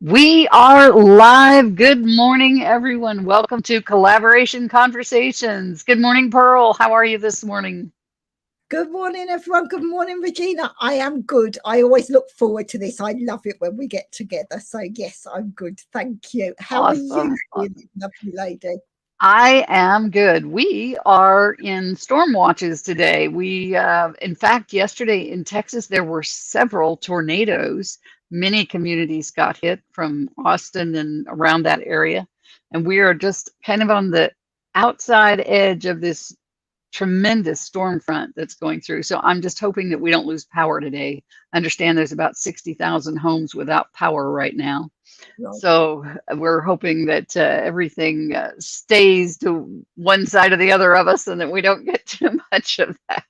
We are live. Good morning, everyone. Welcome to Collaboration Conversations. Good morning, Pearl. How are you this morning? Good morning, everyone. Good morning, Regina. I am good. I always look forward to this. I love it when we get together. So, yes, I'm good. Thank you. How are you Awesome. doing, Awesome. lovely lady? I am good. We are in storm watches today. In fact, yesterday in Texas, there were several tornadoes. Many communities got hit from Austin and around that area. And we are just kind of on the outside edge of this tremendous storm front that's going through. So I'm just hoping that we don't lose power today. I understand there's about 60,000 homes without power right now. Right. So we're hoping that everything stays to one side or the other of us and that we don't get too much of that.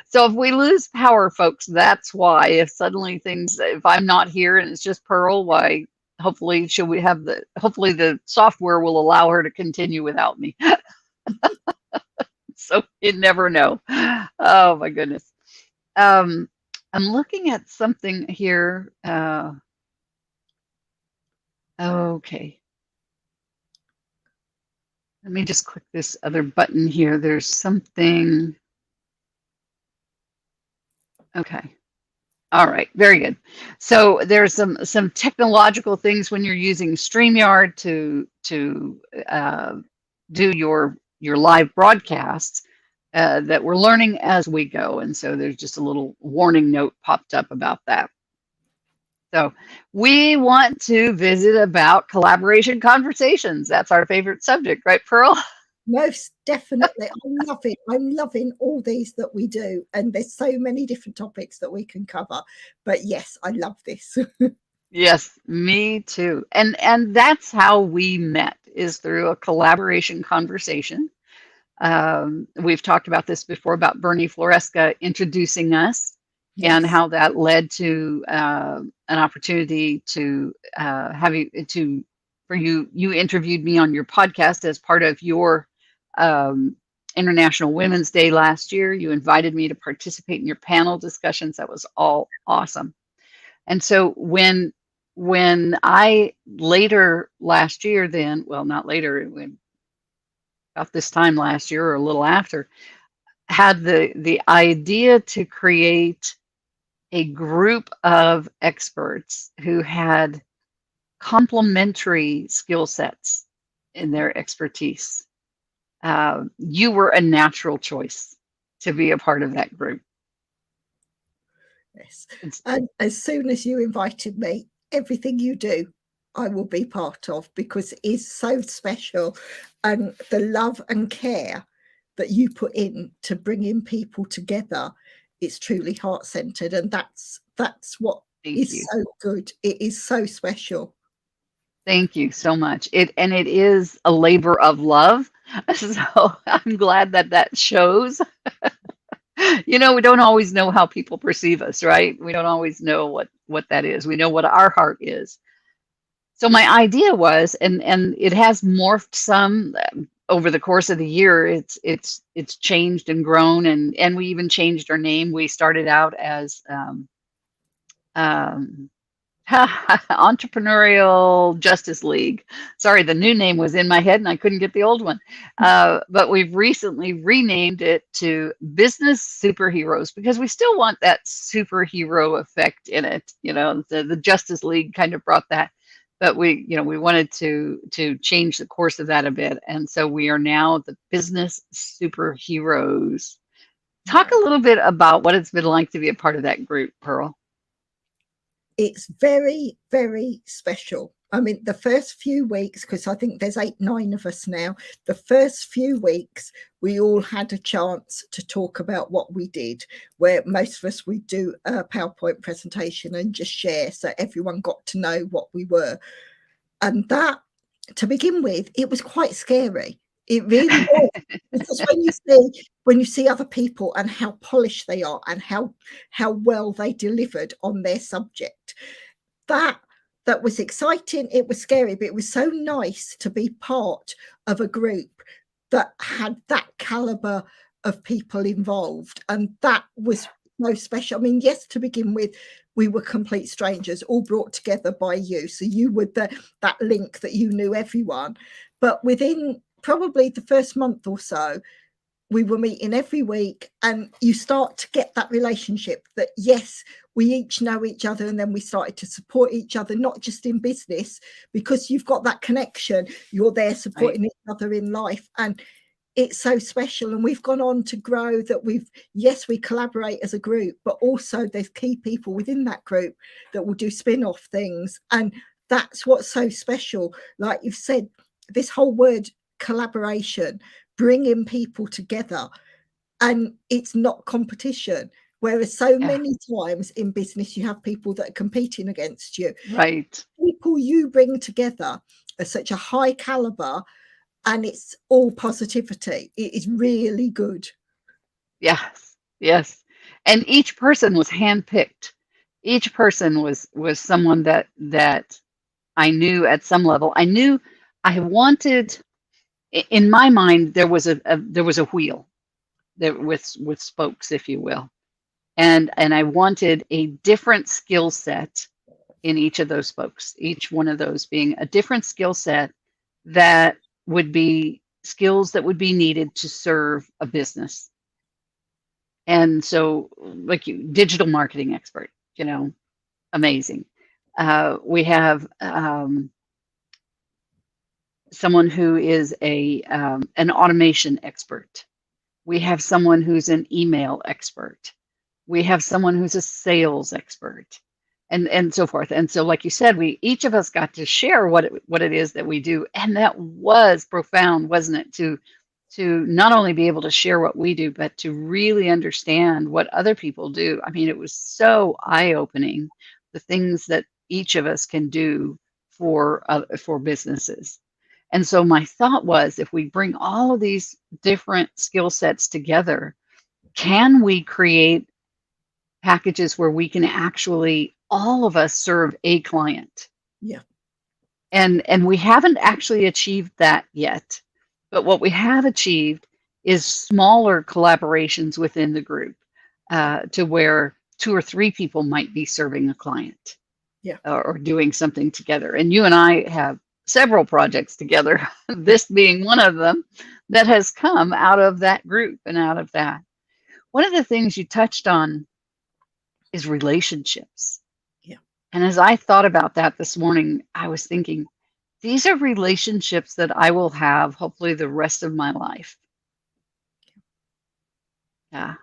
So if we lose power, folks, that's why. If I'm not here and it's just Pearl, why hopefully hopefully the software will allow her to continue without me. So you never know. Oh my goodness. Um, I'm looking at something here. Okay. Let me just click this other button here. There's something. Okay. All right. Very good. So there's some technological things when you're using StreamYard to do your live broadcasts that we're learning as we go. And so there's just a little warning note popped up about that. So we want to visit about collaboration conversations. That's our favorite subject, right, Pearl? Most definitely. I love it. I'm loving all these that we do. And there's so many different topics that we can cover. But yes, I love this. Yes, me too. And that's how we met is through a collaboration conversation. We've talked about this before about Bernie Floresca introducing us and Yes. how that led to an opportunity to have you to for you interviewed me on your podcast as part of your um, International Women's Day last year. You invited me to participate in your panel discussions. That was all awesome. And so when I later last year, then well, not later, when about this time last year or a little after, had the idea to create a group of experts who had complementary skill sets in their expertise. You were a natural choice to be a part of that group. Yes. It's, And as soon as you invited me, everything you do, I will be part of because it is so special. And the love and care that you put in to bringing people together, it's truly heart centered. And that's what thank is you. so good. It is so special. Thank you so much. It is a labor of love. So I'm glad that that shows. We don't always know how people perceive us, right? We don't always know what that is. We know what our heart is. So my idea was, and it has morphed some over the course of the year. It's changed and grown, and we even changed our name. We started out as um, Entrepreneurial Justice League. Sorry, the new name was in my head and I couldn't get the old one. But we've recently renamed it to Business Superheroes because we still want that superhero effect in it. The Justice League kind of brought that, but we wanted to change the course of that a bit, and so we are now the Business Superheroes. Talk a Wow. little bit about what it's been like to be a part of that group, Pearl. It's very, very special. I mean, the first few weeks, because I think there's 8, 9 of us now, the first few weeks, we all had a chance to talk about what we did, where most of us, we do a PowerPoint presentation and just share. So everyone got to know what we were. And that, to begin with, it was quite scary. It really was. Because when you see other people and how polished they are and how well they delivered on their subject, that was exciting. It was scary, but it was so nice to be part of a group that had that caliber of people involved, and that was so special. I mean, yes, to begin with, we were complete strangers, all brought together by you. So you were that link that you knew everyone. But within probably the first month or so, we were meeting every week, and you start to get that relationship that, yes, we each know each other, and then we started to support each other, not just in business, because you've got that connection. You're there supporting each other in life, and it's so special. And we've gone on to grow that we collaborate as a group, but also there's key people within that group that will do spin-off things, and that's what's so special. Like you've said, this whole word collaboration, bringing people together, and it's not competition. Whereas so many times in business, you have people that are competing against you. Right. People you bring together are such a high caliber, and it's all positivity. It is really good. Yes. Yes. And each person was handpicked. Each person was someone that I knew at some level. I knew I wanted, in my mind, there was a wheel there with spokes, if you will. And I wanted a different skill set in each of those spokes, each one of those being a different skill set that would be skills that would be needed to serve a business. And so, like you, digital marketing expert, amazing. We have someone who is an automation expert. We have someone who's an email expert. We have someone who's a sales expert, and so forth. And so, like you said, we each of us got to share what it is that we do, and that was profound, wasn't it? To not only be able to share what we do, but to really understand what other people do. I mean, it was so eye-opening, the things that each of us can do for businesses. And so my thought was, if we bring all of these different skill sets together, can we create packages where we can actually, all of us, serve a client? Yeah. And we haven't actually achieved that yet. But what we have achieved is smaller collaborations within the group, to where 2 or 3 people might be serving a client, or doing something together. And you and I have several projects together, this being one of them, that has come out of that group and out of that. One of the things you touched on is relationships. Yeah. And as I thought about that this morning, I was thinking, these are relationships that I will have hopefully the rest of my life. Yeah.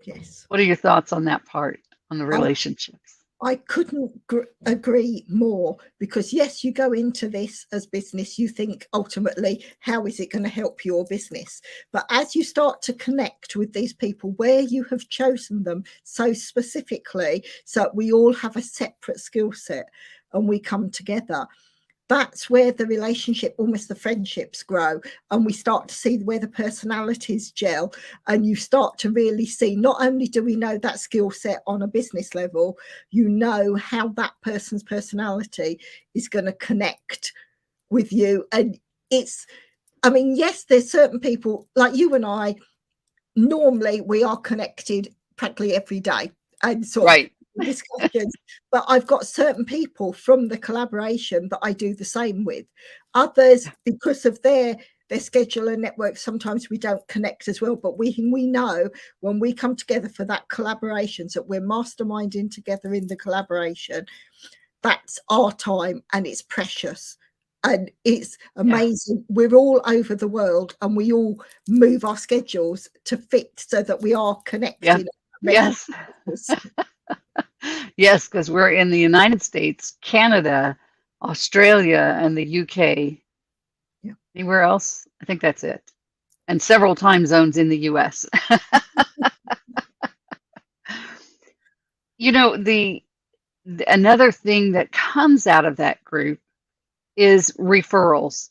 Yes. What are your thoughts on that part, on the relationships? I couldn't agree more, because yes, you go into this as business, you think ultimately, how is it going to help your business? But as you start to connect with these people, where you have chosen them so specifically, so we all have a separate skill set and we come together, that's where the relationship, almost the friendships, grow, and we start to see where the personalities gel, and you start to really see, not only do we know that skill set on a business level, you know how that person's personality is going to connect with you. And it's, I mean, yes, there's certain people like you and I, normally we are connected practically every day and sort of discussions, but I've got certain people from the collaboration that I do the same with. Others, because of their schedule and network, sometimes we don't connect as well, but we know when we come together for that collaboration, that we're masterminding together in the collaboration, that's our time, and it's precious. And it's amazing. We're all over the world, and we all move our schedules to fit so that we are connected. Yes. Yes, because we're in the United States, Canada, Australia, and the UK. Yeah. Anywhere else? I think that's it. And several time zones in the US. You know, another thing that comes out of that group is referrals.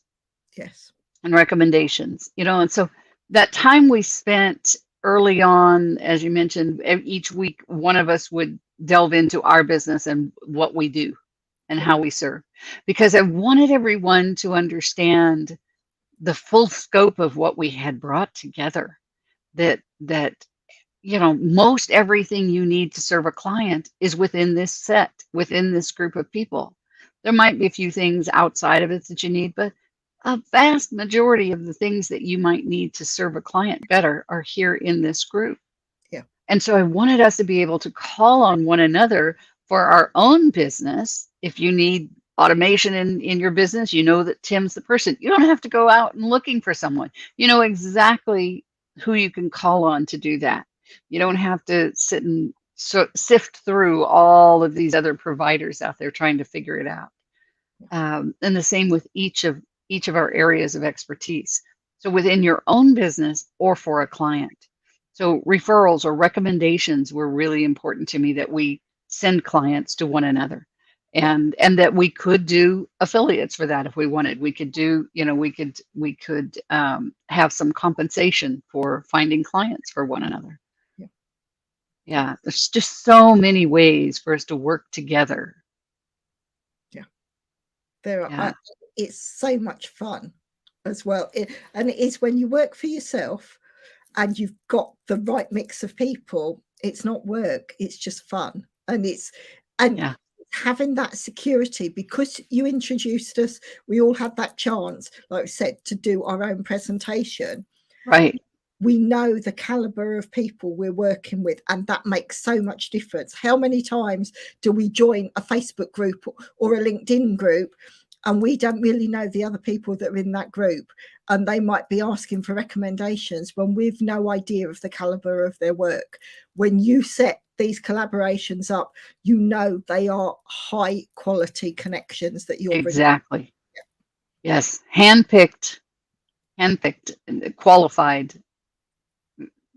Yes. And recommendations, and so that time we spent early on, as you mentioned, each week, one of us would delve into our business and what we do and how we serve, because I wanted everyone to understand the full scope of what we had brought together, that most everything you need to serve a client is within this set, within this group of people. There might be a few things outside of it that you need, but a vast majority of the things that you might need to serve a client better are here in this group. Yeah. And so I wanted us to be able to call on one another for our own business. If you need automation in your business, you know that Tim's the person. You don't have to go out and looking for someone. You know exactly who you can call on to do that. You don't have to sit and sift through all of these other providers out there trying to figure it out. And the same with each of our areas of expertise. So within your own business or for a client. So referrals or recommendations were really important to me, that we send clients to one another, and that we could do affiliates for that if we wanted. We could do, we could have some compensation for finding clients for one another. Yeah. Yeah, there's just so many ways for us to work together. There are, Yeah. it's so much fun as well. And it is when you work for yourself and you've got the right mix of people, it's not work, it's just fun. And Yeah. having that security, because you introduced us, we all had that chance, like I said, to do our own presentation. Right. We know the caliber of people we're working with, and that makes so much difference. How many times do we join a Facebook group or a LinkedIn group, and we don't really know the other people that are in that group, and they might be asking for recommendations when we've no idea of the caliber of their work? When you set these collaborations up, you know they are high quality connections that you're Exactly. bringing. Yes, handpicked, qualified.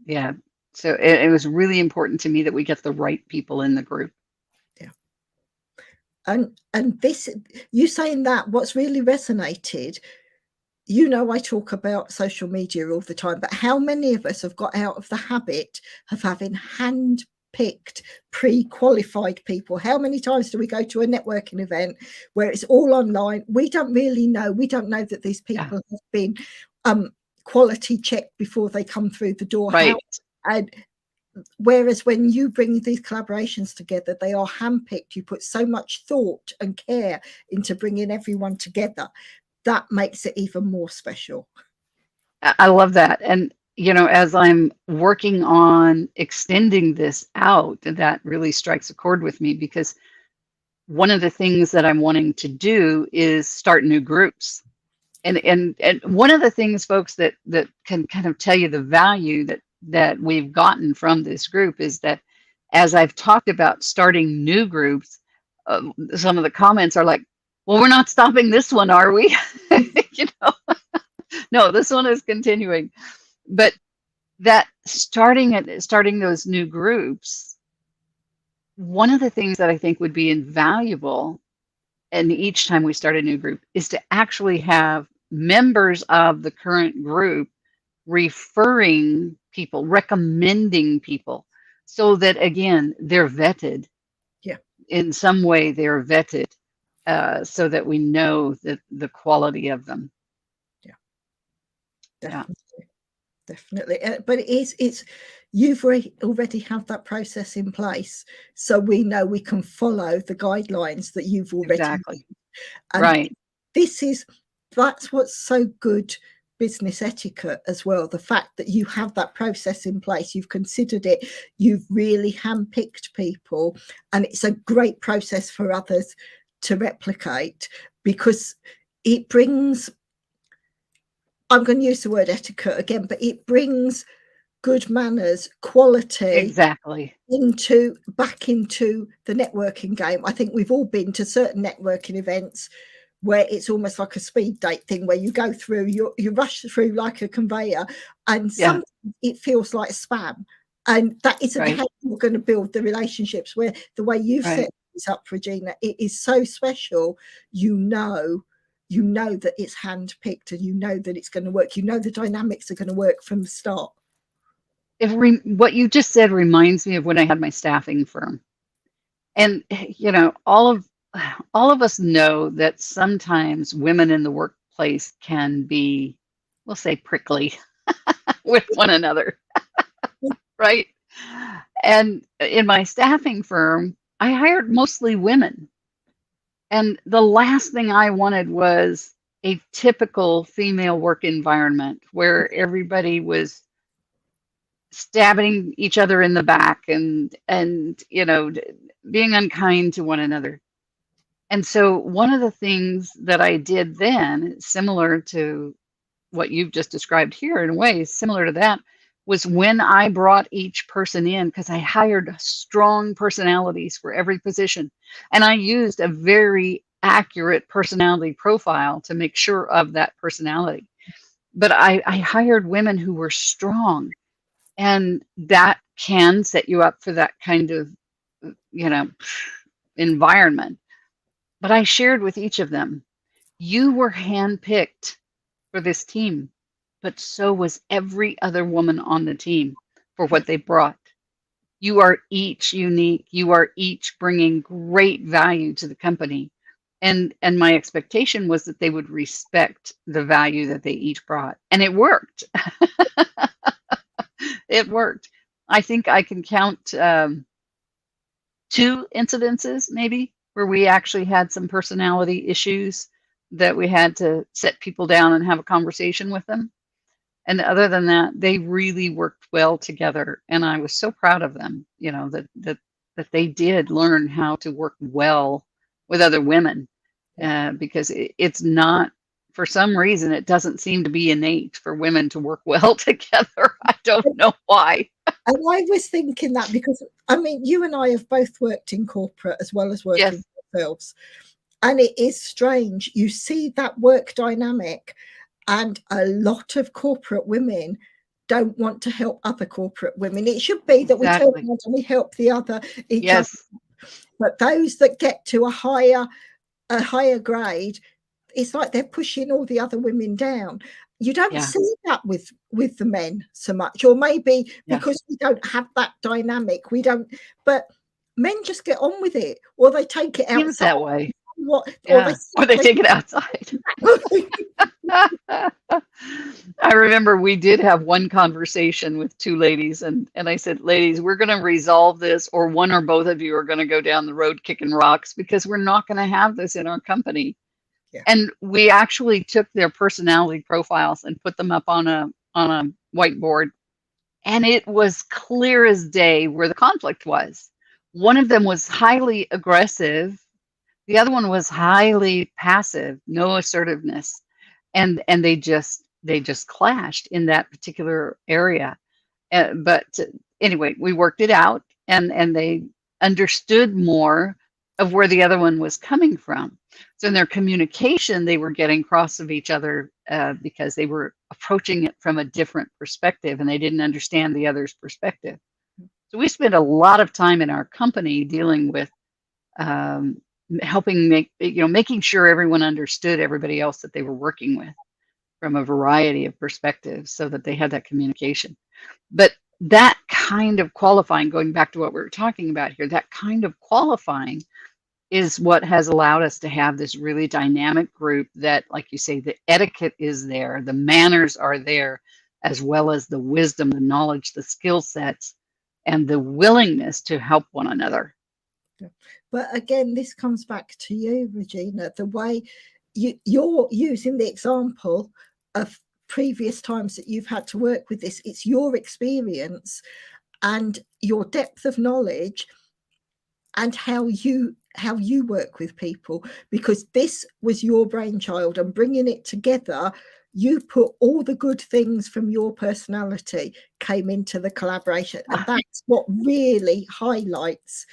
Yeah. So it was really important to me that we get the right people in the group. Yeah. And this, you saying that, what's really resonated, I talk about social media all the time, but how many of us have got out of the habit of having hand-picked, pre-qualified people? How many times do we go to a networking event where it's all online? We don't know that these people have been quality checked before they come through the door. Right. And whereas when you bring these collaborations together, they are handpicked. You put so much thought and care into bringing everyone together. That makes it even more special. I love that. And, as I'm working on extending this out, that really strikes a chord with me, because one of the things that I'm wanting to do is start new groups. And one of the things, folks, that can kind of tell you the value that we've gotten from this group is that, as I've talked about starting new groups, some of the comments are like, well, we're not stopping this one, are we? No, this one is continuing. But that starting those new groups, one of the things that I think would be invaluable, and each time we start a new group, is to actually have members of the current group referring people, recommending people, so that, again, they're vetted. Yeah. In some way, they're vetted, so that we know the quality of them. Yeah. Definitely. But it's you've already have that process in place, so we know we can follow the guidelines that you've already. Exactly. And right. That's what's so good business etiquette as well. The fact that you have that process in place, you've considered it, you've really handpicked people, and it's a great process for others to replicate, because it brings, I'm going to use the word etiquette again, but it brings good manners, quality, exactly, back into the networking game. I think we've all been to certain networking events where it's almost like a speed date thing, where you go through, you rush through like a conveyor, and sometimes it feels like spam. And that isn't how you're going to build the relationships. Where the way you've set this up, Regina, it is so special. You know that it's handpicked, and you know that it's going to work. You know the dynamics are going to work from the start. What you just said reminds me of when I had my staffing firm. And, all of us know that sometimes women in the workplace can be, we'll say, prickly with one another, right? And in my staffing firm, I hired mostly women. And the last thing I wanted was a typical female work environment where everybody was stabbing each other in the back and being unkind to one another. And so one of the things that I did then, similar to what you've just described here in a way, similar to that, was when I brought each person in, because I hired strong personalities for every position. And I used a very accurate personality profile to make sure of that personality. But I hired women who were strong, and that can set you up for that kind of, you know, environment. But I shared with each of them, you were handpicked for this team, but so was every other woman on the team for what they brought. You are each unique. You are each bringing great value to the company. And my expectation was that they would respect the value that they each brought. And it worked. It worked. I think I can count 2 incidences maybe where we actually had some personality issues that we had to set people down and have a conversation with them. And other than that, they really worked well together. And I was so proud of them, that they did learn how to work well with other women, because it's not, for some reason, it doesn't seem to be innate for women to work well together. I don't know why. And I was thinking that because, I mean, you and I have both worked in corporate as well as working Yes. ourselves. And it is strange. You see that work dynamic, and a lot of corporate women don't want to help other corporate women. It should be that Exactly. we turn around and we help the other each Yes. other. But those that get to a higher grade, it's like they're pushing all the other women down. You don't Yeah. see that with the men so much, or maybe Yeah. because we don't have that dynamic, we don't. But men just get on with it, or they take it Seems outside. that way. What, Yeah. Or they take it outside. I remember we did have one conversation with 2 ladies, and I said, ladies, we're going to resolve this, or one or both of you are going to go down the road kicking rocks, because we're not going to have this in our company. Yeah. And we actually took their personality profiles and put them up on a whiteboard, and it was clear as day where the conflict was. One of them was highly aggressive. The other one was highly passive, no assertiveness. And they just clashed in that particular area. But anyway, we worked it out, and they understood more of where the other one was coming from. So in their communication, they were getting cross of each other because they were approaching it from a different perspective, and they didn't understand the other's perspective. So we spent a lot of time in our company dealing with helping making sure everyone understood everybody else that they were working with from a variety of perspectives, so that they had that communication. But that kind of qualifying, going back to what we were talking about here, that kind of qualifying is what has allowed us to have this really dynamic group that, like you say, the etiquette is there, the manners are there, as well as the wisdom, the knowledge, the skill sets, and the willingness to help one another. But again, this comes back to you, Regina, the way you're using the example of previous times that you've had to work with this. It's your experience and your depth of knowledge and how you work with people, because this was your brainchild, and bringing it together, you put all the good things from your personality came into the collaboration, and that's what really highlights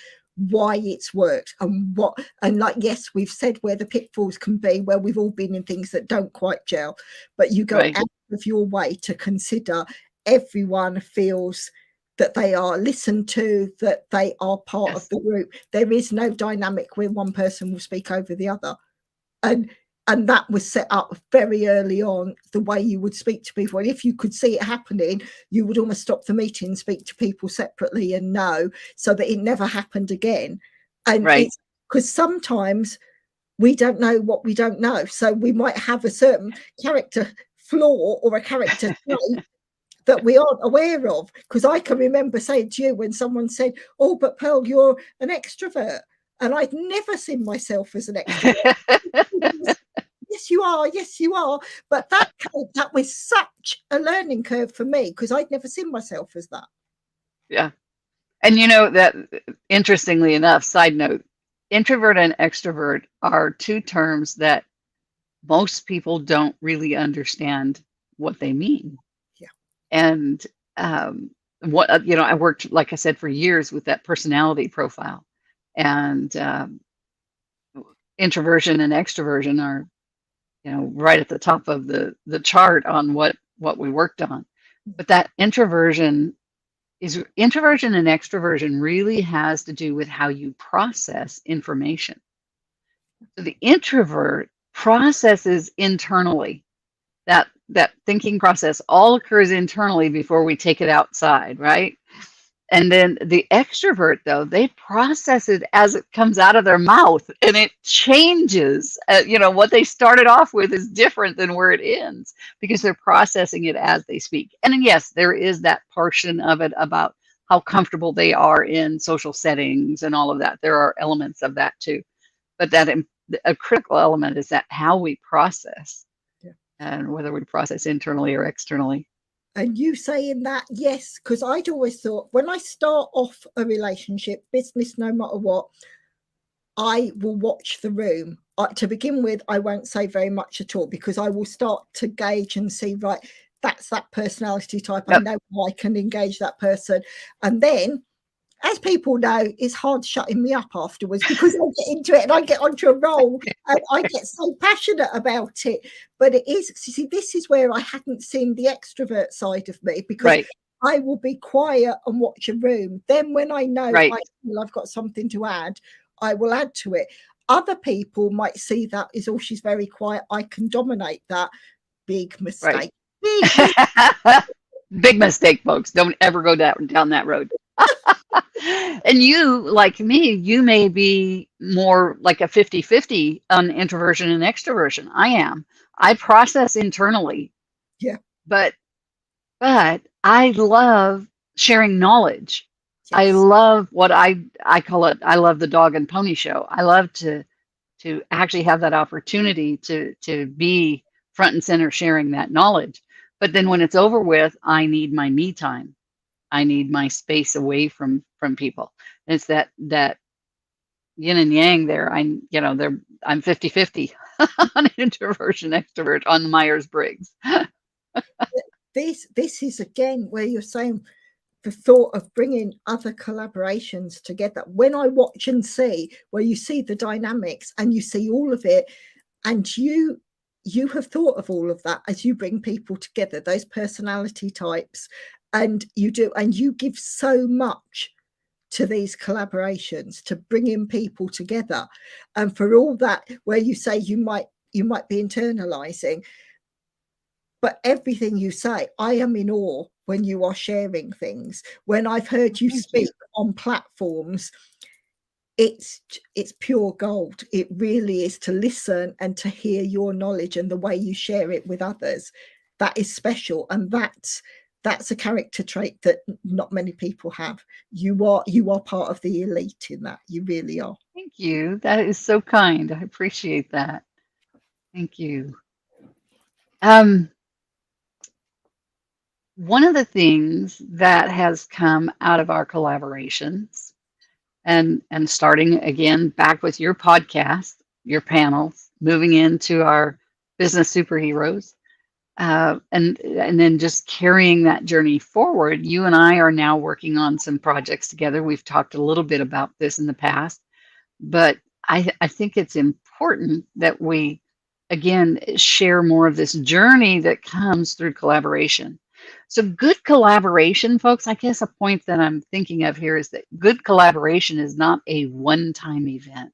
why it's worked. And like, yes, we've said where the pitfalls can be, where we've all been in things that don't quite gel, but you go out of your way to consider everyone feels that they are listened to, that they are part of the group. There is no dynamic where one person will speak over the other. And that was set up very early on, the way you would speak to people. And if you could see it happening, you would almost stop the meeting, speak to people separately and know, so that it never happened again. And because sometimes we don't know what we don't know. So we might have a certain character flaw or a character trait that we aren't aware of. Because I can remember saying to you when someone said, "Oh, but Pearl, you're an extrovert," and I'd never seen myself as an extrovert. Yes, you are. Yes, you are. But that was such a learning curve for me because I'd never seen myself as that. Yeah. And you know that, interestingly enough, side note, introvert and extrovert are two terms that most people don't really understand what they mean. Yeah. And what, you know, I worked, like I said, for years with that personality profile, and introversion and extroversion are, you know, right at the top of the chart on what we worked on. But that introversion and extroversion really has to do with how you process information. So the introvert processes internally. That thinking process all occurs internally before we take it outside, right? And then the extrovert, though, they process it as it comes out of their mouth, and it changes. You know, what they started off with is different than where it ends because they're processing it as they speak. And then, yes, there is that portion of it about how comfortable they are in social settings and all of that. There are elements of that too. But a critical element is that how we process, Yeah. and whether we process internally or externally. And you saying that, yes, because I'd always thought when I start off a relationship, business, no matter what, I will watch the room. To begin with, I won't say very much at all because I will start to gauge and see, right, that's that personality type. Yep. I know I can engage that person. And then, as people know, it's hard shutting me up afterwards because I get into it and I get onto a roll and I get so passionate about it. But it is, see, this is where I hadn't seen the extrovert side of me because Right. I will be quiet and watch a room. Then when I know Right. I feel I've got something to add, I will add to it. Other people might see that as, oh, she's very quiet, I can dominate that. Big mistake. Right. Big Big mistake, folks. Don't ever go down that road. And you, like me, you may be more like a 50-50 on introversion and extroversion. I process internally. Yeah. But I love sharing knowledge. Yes. I love what I call it, I love the dog and pony show. I love to actually have that opportunity to be front and center sharing that knowledge. But then when it's over with, I need my me time. I need my space away from people. And it's that yin and yang there. I'm 50-50 on introversion, extrovert on the Myers-Briggs. This is again where you're saying the thought of bringing other collaborations together. When I watch and see, where you see the dynamics and you see all of it, and you have thought of all of that as you bring people together, those personality types, and you give so much to these collaborations to bring in people together. And for all that, where you say you might be internalizing, but everything you say, I am in awe when you are sharing things. When I've heard you speak on platforms, it's pure gold. It really is, to listen and to hear your knowledge and the way you share it with others. That is special, and that's a character trait that not many people have. You are part of the elite in that. You really are. Thank you. That is so kind. I appreciate that. Thank you. One of the things that has come out of our collaborations, and starting again back with your podcast, your panels, moving into our business superheroes, and then just carrying that journey forward, you and I are now working on some projects together. We've talked a little bit about this in the past, but I think it's important that we, again, share more of this journey that comes through collaboration. So good collaboration, folks, I guess a point that I'm thinking of here is that good collaboration is not a one-time event.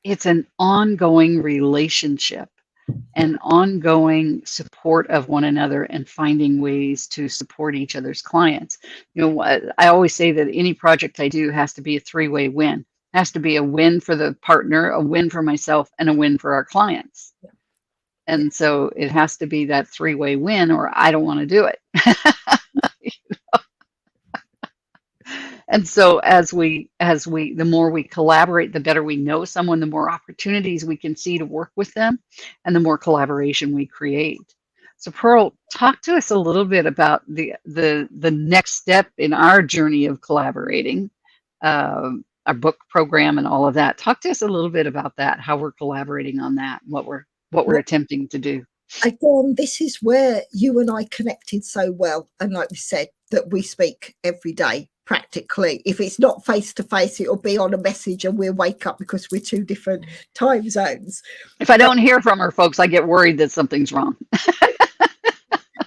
It's an ongoing relationship, an ongoing support of one another, and finding ways to support each other's clients. You know, I always say that any project I do has to be a three-way win. It has to be a win for the partner, a win for myself, and a win for our clients. Yeah. And so it has to be that three-way win, or I don't want to do it. And so the more we collaborate, the better we know someone, the more opportunities we can see to work with them, and the more collaboration we create. So Pearl, talk to us a little bit about the next step in our journey of collaborating, our book program and all of that. Talk to us a little bit about that, how we're collaborating on that, what we're Well, attempting to do. again, this is where you and I connected so well. And like we said, that we speak every day practically. If it's not face to face, it'll be on a message and we'll wake up because we're two different time zones. If I But don't hear from her, folks, I get worried that something's wrong.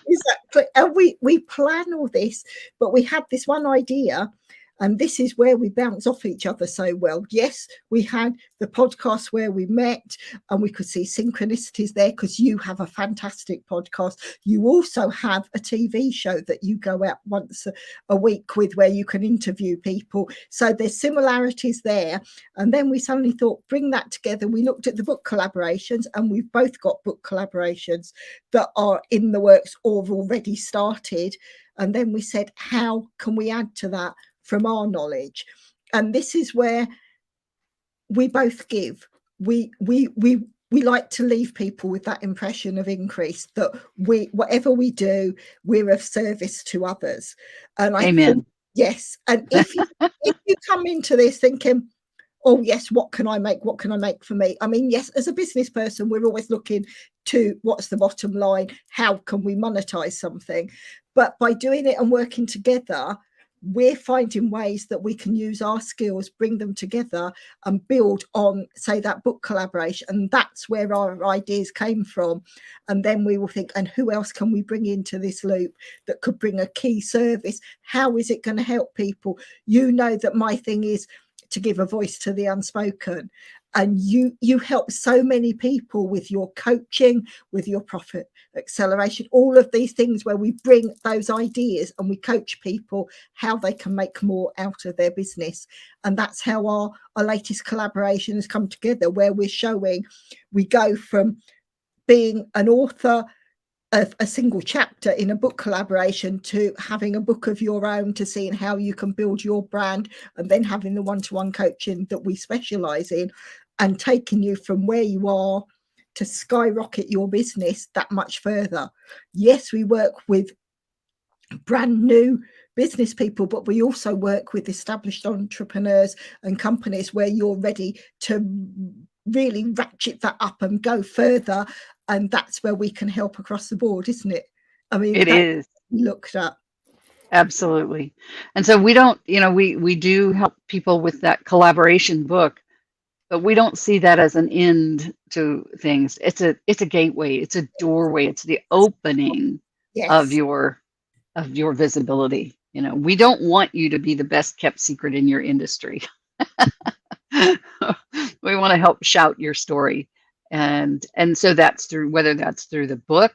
exactly. And we plan all this, but we had this one idea. And this is where we bounce off each other so well. Yes, we had the podcast where we met and we could see synchronicities there because you have a fantastic podcast. You also have a TV show that you go out once a week with where you can interview people. So there's similarities there. And then we suddenly thought, bring that together. We looked at the book collaborations and we've both got book collaborations that are in the works or already started. And then we said, how can we add to that from our knowledge? And this is where we both give. We like to leave people with that impression of increase, that whatever we do, we're of service to others. And I Amen. think, yes. And if you come into this thinking, oh yes, what can I make for me? I mean, yes, as a business person, we're always looking to what's the bottom line, how can we monetize something? But by doing it and working together, we're finding ways that we can use our skills, bring them together and build on, say, that book collaboration. And that's where our ideas came from. And then we will think, and who else can we bring into this loop that could bring a key service? How is it going to help people? You know that my thing is to give a voice to the unspoken. And you help so many people with your coaching, with your profit acceleration, all of these things where we bring those ideas and we coach people how they can make more out of their business. And that's how our latest collaboration has come together, where we're showing we go from being an author of a single chapter in a book collaboration to having a book of your own, to seeing how you can build your brand, and then having the one-to-one coaching that we specialize in, and taking you from where you are to skyrocket your business that much further. Yes, we work with brand new business people, but we also work with established entrepreneurs and companies where you're ready to really ratchet that up and go further. And that's where we can help across the board, isn't it? I mean, It is. Looked at. Absolutely. And so we don't, we do help people with that collaboration book, but we don't see that as an end to things. It's a gateway, it's a doorway, it's the opening of Yes. your visibility. We don't want you to be the best kept secret in your industry. We want to help shout your story. And so that's through, whether that's through the book,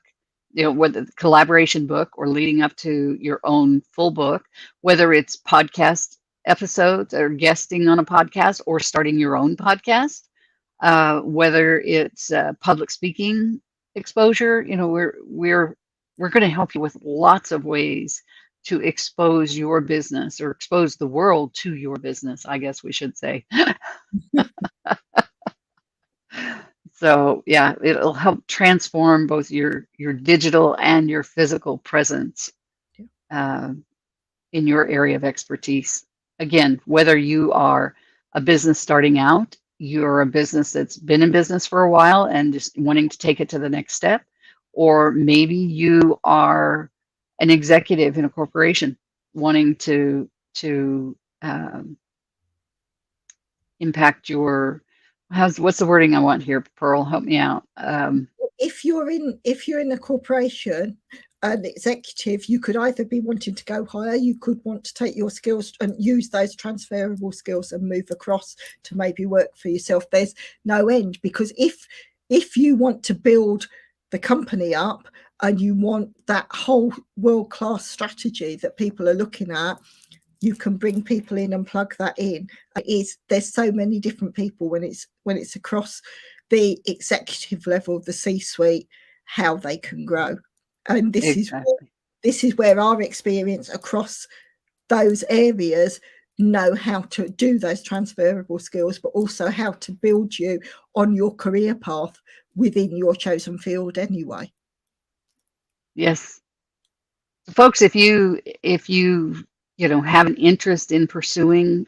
whether the collaboration book or leading up to your own full book, whether it's podcast episodes or guesting on a podcast or starting your own podcast, whether it's public speaking exposure. We're going to help you with lots of ways to expose your business, or expose the world to your business, I guess we should say. So yeah, it'll help transform both your digital and your physical presence in your area of expertise. Again, whether you are a business starting out, you're a business that's been in business for a while and just wanting to take it to the next step, or maybe you are an executive in a corporation wanting to impact your, what's the wording I want here, Pearl? Help me out. If you're in a corporation, an executive, you could either be wanting to go higher, you could want to take your skills and use those transferable skills and move across to maybe work for yourself. There's no end, because if you want to build the company up and you want that whole world-class strategy that people are looking at, you can bring people in and plug that in. There's so many different people when it's across the executive level, the C-suite, how they can grow. And Exactly. this is where our experience across those areas know how to do those transferable skills, but also how to build you on your career path within your chosen field anyway. Yes. Folks, if you have an interest in pursuing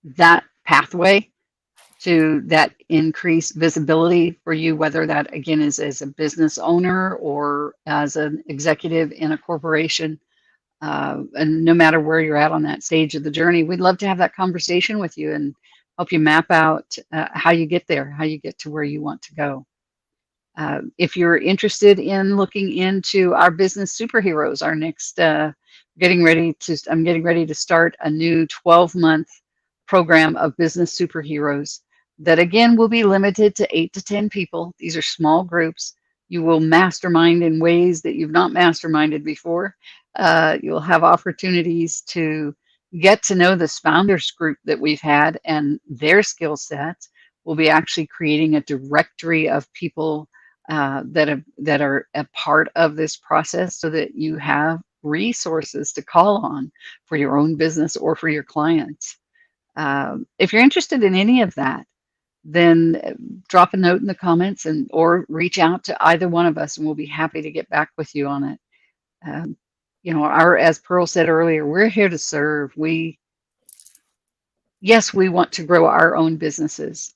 that pathway to that increased visibility for you, whether that again is as a business owner or as an executive in a corporation, and no matter where you're at on that stage of the journey, we'd love to have that conversation with you and help you map out how you get there, how you get to where you want to go. If you're interested in looking into our business superheroes, our next, I'm getting ready to start a new 12-month program of business superheroes that again will be limited to 8 to 10 people. These are small groups. You will mastermind in ways that you've not masterminded before. You'll have opportunities to get to know this founders group that we've had and their skill sets. We'll be actually creating a directory of people that are a part of this process so that you have resources to call on for your own business or for your clients. If you're interested in any of that, then drop a note in the comments or reach out to either one of us, and we'll be happy to get back with you on it. As Pearl said earlier, we're here to serve. Yes, we want to grow our own businesses,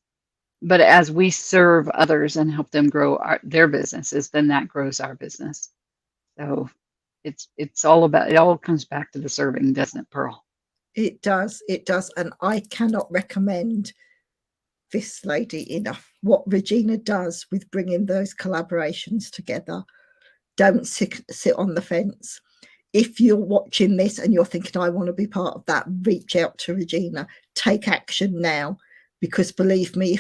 but as we serve others and help them grow their businesses, then that grows our business. So it all comes back to the serving, doesn't it, Pearl? It does. And I cannot recommend this lady enough. What Regina does with bringing those collaborations together. Don't sit on the fence. If you're watching this and you're thinking, I want to be part of that, reach out to Regina. Take action now, because believe me,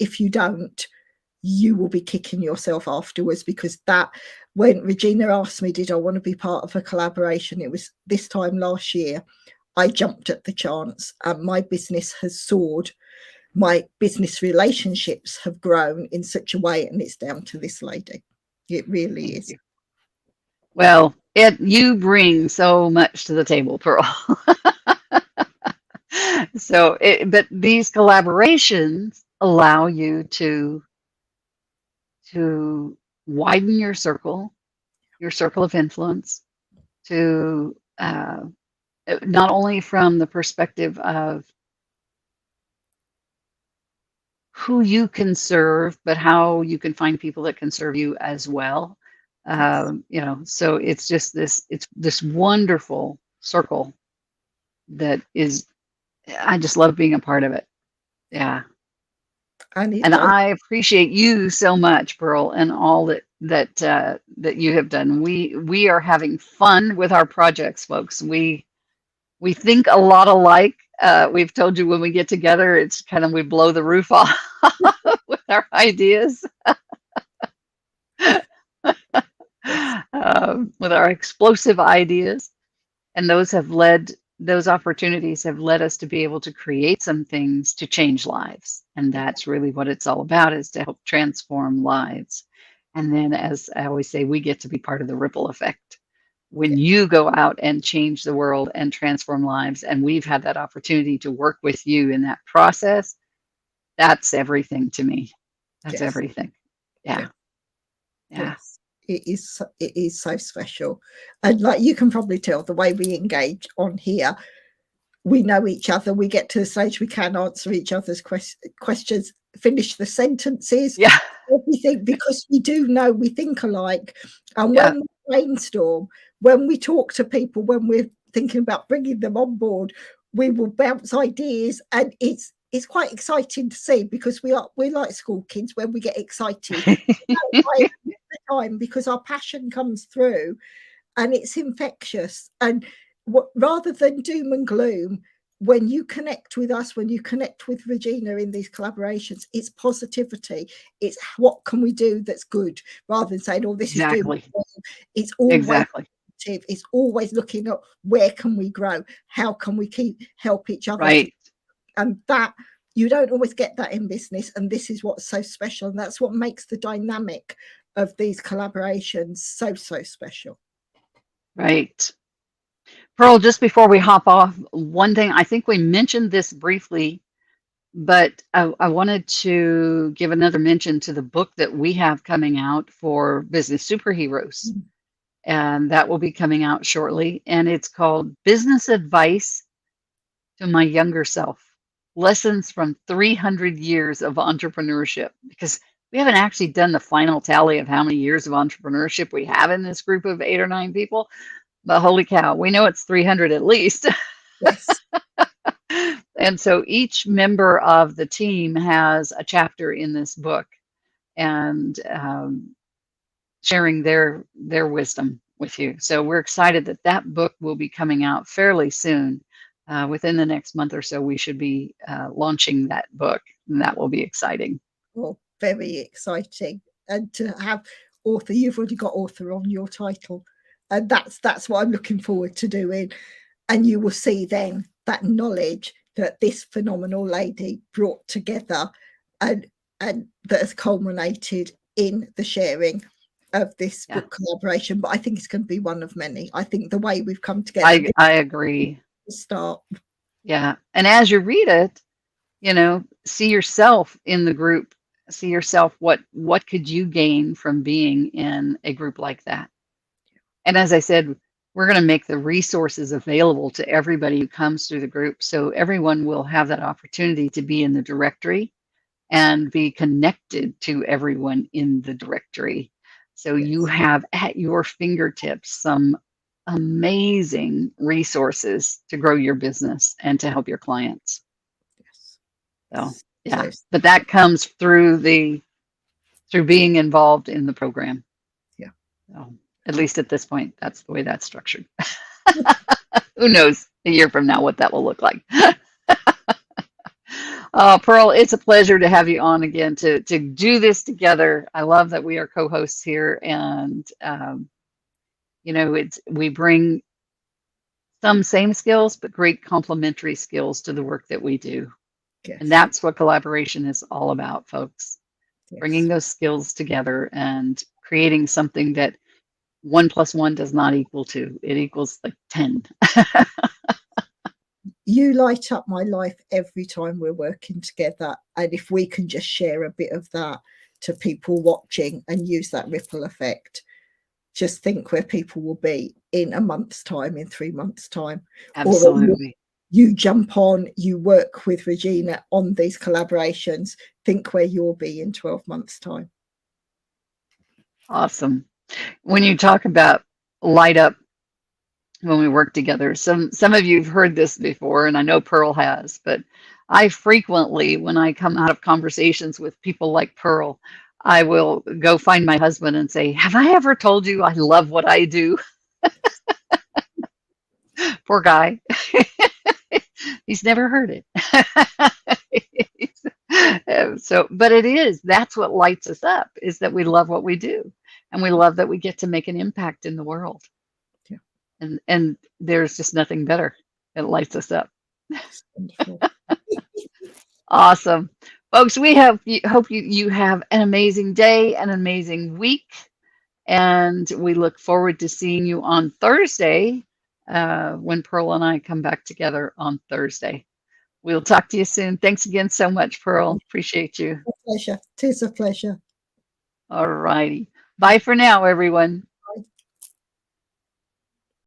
if you don't, you will be kicking yourself afterwards. Because when Regina asked me, did I want to be part of a collaboration? It was this time last year. I jumped at the chance, and my business has soared. My business relationships have grown in such a way, and it's down to this lady. It really is. Well, you bring so much to the table, Pearl. But these collaborations allow you to widen your circle of influence, to not only from the perspective of who you can serve, but how you can find people that can serve you as well. So it's just this wonderful circle that is, I just love being a part of it. Yeah. And I appreciate you so much, Pearl, and all that you have done. We are having fun with our projects, folks. We think a lot alike. We've told you when we get together, it's kind of we blow the roof off with our ideas, with our explosive ideas, and those opportunities have led us to be able to create some things to change lives, and that's really what it's all about, is to help transform lives. And then, as I always say, we get to be part of the ripple effect. When you go out and change the world and transform lives, and we've had that opportunity to work with you in that process, that's everything to me. That's everything. Yeah. Yes. It is so special. And like you can probably tell, the way we engage on here, we know each other. We get to the stage we can answer each other's questions, finish the sentences, everything, because we do know we think alike. And when we brainstorm, when we talk to people, when we're thinking about bringing them on board, we will bounce ideas, and it's quite exciting to see, because we're like school kids when we get excited the time, because our passion comes through and it's infectious. And rather than doom and gloom, when you connect with us, when you connect with Regina in these collaborations, it's positivity. It's what can we do that's good, rather than saying, oh, this is doom. It's always positive. It's always looking at where can we grow, how can we help each other, right? And that, You don't always get that in business, and this is what's so special, and that's what makes the dynamic of these collaborations so special. Right. Pearl, just before we hop off, one thing, I think we mentioned this briefly, but I wanted to give another mention to the book that we have coming out for Business Superheroes. And that will be coming out shortly. And it's called Business Advice to My Younger Self, Lessons from 300 Years of Entrepreneurship. Because we haven't actually done the final tally of how many years of entrepreneurship we have in this group of 8 or 9 people. But holy cow, we know it's 300 at least. Yes. And so each member of the team has a chapter in this book, and sharing their wisdom with you. So we're excited that that book will be coming out fairly soon. Within the next month or so, we should be launching that book, and that will be exciting. Well, very exciting. And to have author, you've already got author on your title. And that's what I'm looking forward to doing. And you will see then that knowledge that this phenomenal lady brought together and that has culminated in the sharing of this book collaboration. But I think it's going to be one of many. I think the way we've come together. I agree. Start. Yeah. And as you read it, you know, see yourself in the group, see yourself, what could you gain from being in a group like that? And as I said, we're going to make the resources available to everybody who comes through the group. So everyone will have that opportunity to be in the directory and be connected to everyone in the directory. So you have at your fingertips some amazing resources to grow your business and to help your clients. So yeah, but that comes through being involved in the program. Yeah. So, at least at this point, that's the way that's structured. Who knows a year from now what that will look like. Pearl, it's a pleasure to have you on again to do this together. I love that we are co-hosts here, and you know, we bring some same skills, but great complementary skills to the work that we do. Yes. And that's what collaboration is all about, folks. Yes. Bringing those skills together and creating something that 1 + 1 does not equal 2. It equals like 10. You light up my life every time we're working together. And if we can just share a bit of that to people watching and use that ripple effect, just think where people will be in a month's time, in 3 months' time. Absolutely. Or you jump on, you work with Regina on these collaborations, think where you'll be in 12 months' time. Awesome. When you talk about light up when we work together, some of you have heard this before, and I know Pearl has, but I frequently, when I come out of conversations with people like Pearl, I will go find my husband and say, have I ever told you I love what I do? Poor guy. He's never heard it. But that's what lights us up, is that we love what we do. And we love that we get to make an impact in the world. Yeah. And there's just nothing better. It lights us up. Awesome. Folks, we hope you have an amazing day, an amazing week. And we look forward to seeing you on Thursday when Pearl and I come back together on Thursday. We'll talk to you soon. Thanks again so much, Pearl. Appreciate you. A pleasure. It is a pleasure. All righty. Bye for now, everyone.